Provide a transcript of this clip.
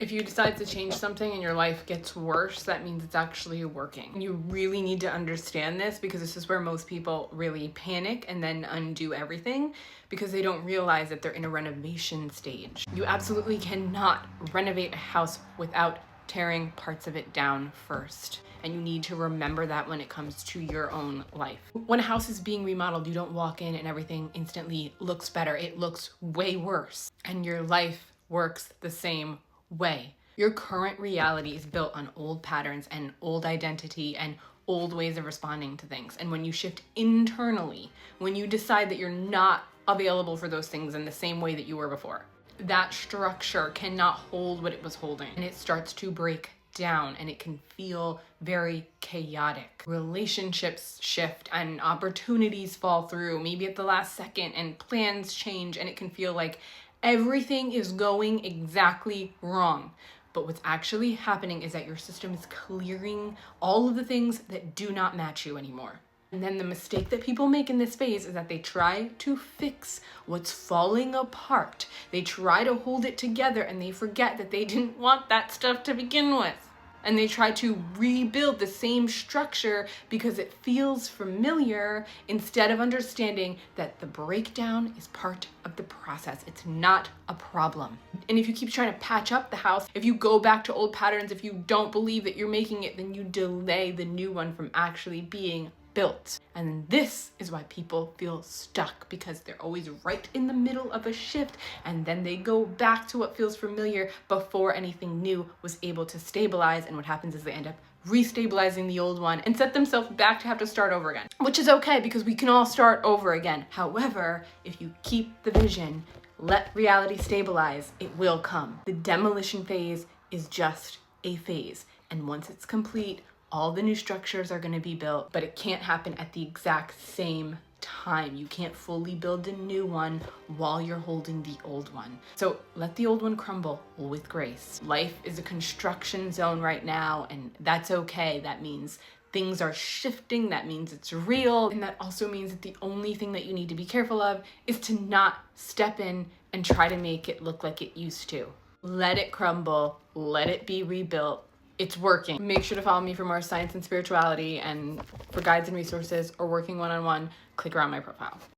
If you decide to change something and your life gets worse, that means it's actually working. You really need to understand this, because this is where most people really panic and then undo everything because they don't realize that they're in a renovation stage. You absolutely cannot renovate a house without tearing parts of it down first. And you need to remember that when it comes to your own life. When a house is being remodeled, you don't walk in and everything instantly looks better. It looks way worse. And your life works the same way. Your current reality is built on old patterns and old identity and old ways of responding to things. And when you shift internally, when you decide that you're not available for those things in the same way that you were before, that structure cannot hold what it was holding, and it starts to break down, and it can feel very chaotic. Relationships shift and opportunities fall through, maybe at the last second, and plans change, and it can feel like everything is going exactly wrong. But what's actually happening is that your system is clearing all of the things that do not match you anymore. And then the mistake that people make in this phase is that they try to fix what's falling apart. They try to hold it together and they forget that they didn't want that stuff to begin with. And they try to rebuild the same structure because it feels familiar, instead of understanding that the breakdown is part of the process. It's not a problem. And if you keep trying to patch up the house, if you go back to old patterns, if you don't believe that you're making it, then you delay the new one from actually being built. And this is why people feel stuck, because they're always right in the middle of a shift, and then they go back to what feels familiar before anything new was able to stabilize. And what happens is they end up restabilizing the old one and set themselves back to have to start over again, which is okay because we can all start over again. However, if you keep the vision, let reality stabilize, it will come. The demolition phase is just a phase, and once it's complete, all the new structures are going to be built, but it can't happen at the exact same time. You can't fully build a new one while you're holding the old one. So let the old one crumble with grace. Life is a construction zone right now, and that's okay. That means things are shifting. That means it's real. And that also means that the only thing that you need to be careful of is to not step in and try to make it look like it used to. Let it crumble. Let it be rebuilt. It's working. Make sure to follow me for more science and spirituality, and for guides and resources or working one-on-one, click around my profile.